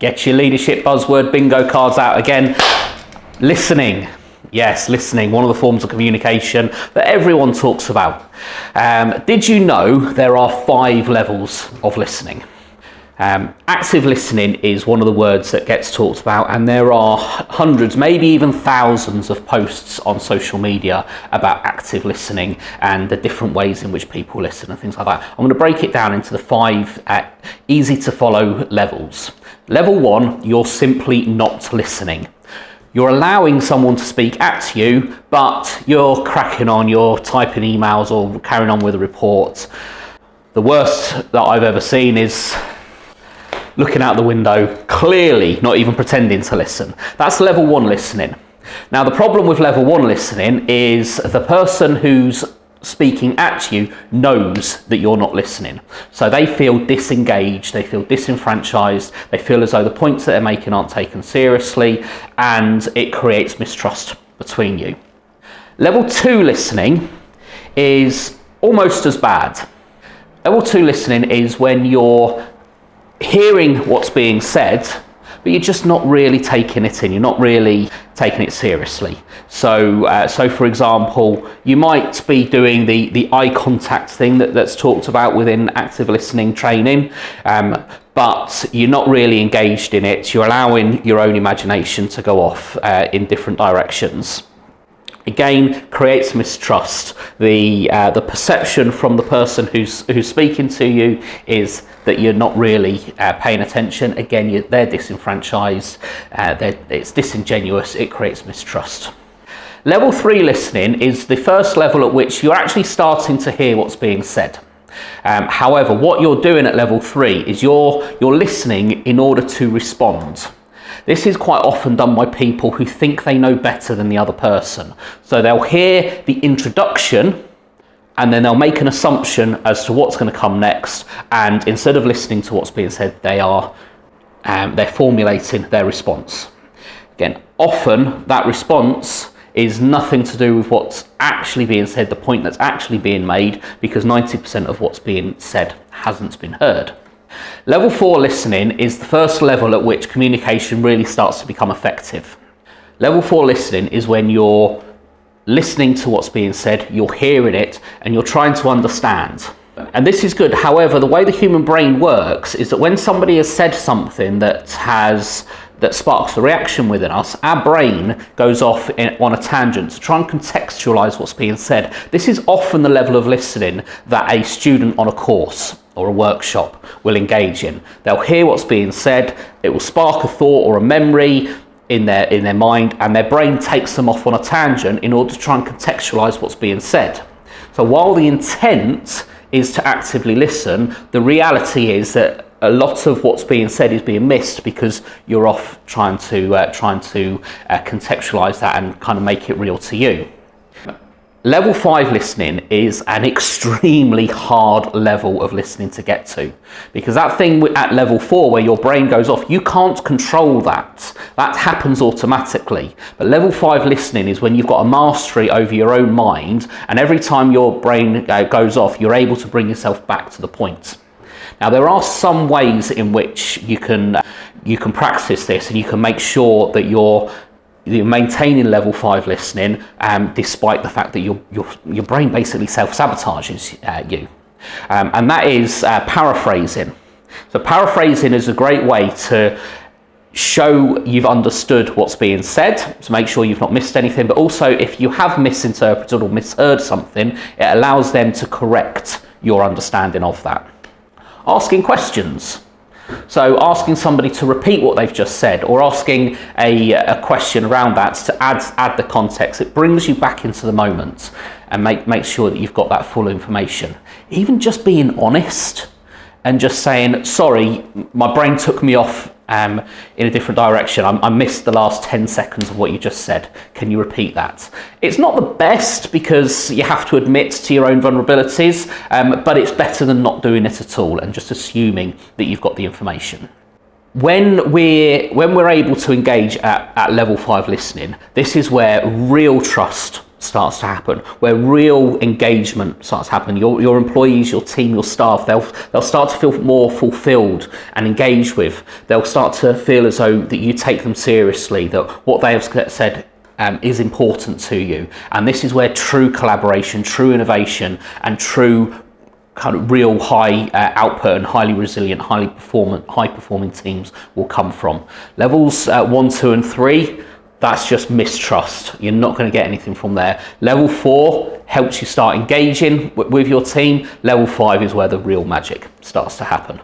Get your leadership buzzword bingo cards out again. Listening. Yes, listening, one of the forms of communication that everyone talks about. Did you know there are 5 levels of listening? Active listening is one of the words that gets talked about, and there are hundreds, maybe even thousands of posts on social media about active listening and the different ways in which people listen and things like that. I'm going to break it down into the 5 easy to follow levels. Level 1, you're simply not listening. You're allowing someone to speak at you, but you're cracking on, you're typing emails or carrying on with a report. The worst that I've ever seen is looking out the window, clearly not even pretending to listen. That's level 1 listening. Now, the problem with level 1 listening is the person who's speaking at you knows that you're not listening. So they feel disengaged, they feel disenfranchised, they feel as though the points that they're making aren't taken seriously, and it creates mistrust between you. Level 2 listening is almost as bad. Level 2 listening is when you're hearing what's being said, but you're just not really taking it in. You're not really taking it seriously. So for example, you might be doing the eye contact thing that's talked about within active listening training, but you're not really engaged in it. You're allowing your own imagination to go off in different directions. Again, creates mistrust. The perception from the person who's speaking to you is that you're not really paying attention. Again, they're disenfranchised, it's disingenuous, it creates mistrust. Level 3 listening is the first level at which you're actually starting to hear what's being said. However, what you're doing at level 3 is you're listening in order to respond. This is quite often done by people who think they know better than the other person. So they'll hear the introduction and then they'll make an assumption as to what's going to come next, and instead of listening to what's being said, they're formulating their response. Again, often that response is nothing to do with what's actually being said, the point that's actually being made, because 90% of what's being said hasn't been heard. Level 4 listening is the first level at which communication really starts to become effective. Level 4 listening is when you're listening to what's being said, you're hearing it, and you're trying to understand. And this is good. However, the way the human brain works is that when somebody has said something that sparks a reaction within us, our brain goes off on a tangent to try and contextualize what's being said. This is often the level of listening that a student on a course or a workshop will engage in. They'll hear what's being said, it will spark a thought or a memory in their mind, and their brain takes them off on a tangent in order to try and contextualize what's being said. So while the intent is to actively listen, the reality is that a lot of what's being said is being missed because you're off trying to contextualize that and kind of make it real to you. Level 5 listening is an extremely hard level of listening to get to, because that thing at level 4 where your brain goes off, you can't control that. That happens automatically. But level 5 listening is when you've got a mastery over your own mind, and every time your brain goes off, you're able to bring yourself back to the point. Now, there are some ways in which you can practice this, and you can make sure that you're maintaining level 5 listening, despite the fact that your brain basically self-sabotages you. And that is paraphrasing. So paraphrasing is a great way to show you've understood what's being said, to make sure you've not missed anything, but also if you have misinterpreted or misheard something, it allows them to correct your understanding of that. Asking questions. So asking somebody to repeat what they've just said, or asking a question around that to add the context. It brings you back into the moment and make sure that you've got that full information. Even just being honest and just saying, sorry, my brain took me off in a different direction. I missed the last 10 seconds of what you just said. Can you repeat that? It's not the best because you have to admit to your own vulnerabilities, but it's better than not doing it at all and just assuming that you've got the information. When we're able to engage at level 5 listening, this is where real trust starts to happen, where real engagement starts to happen. Your employees, your team, your staff, they'll start to feel more fulfilled and engaged with. They'll start to feel as though that you take them seriously, that what they have said is important to you. And this is where true collaboration, true innovation, and true kind of real high output and highly resilient, high performing teams will come from. Levels 1, 2, and 3, that's just mistrust. You're not going to get anything from there. Level 4 helps you start engaging with your team. Level 5 is where the real magic starts to happen.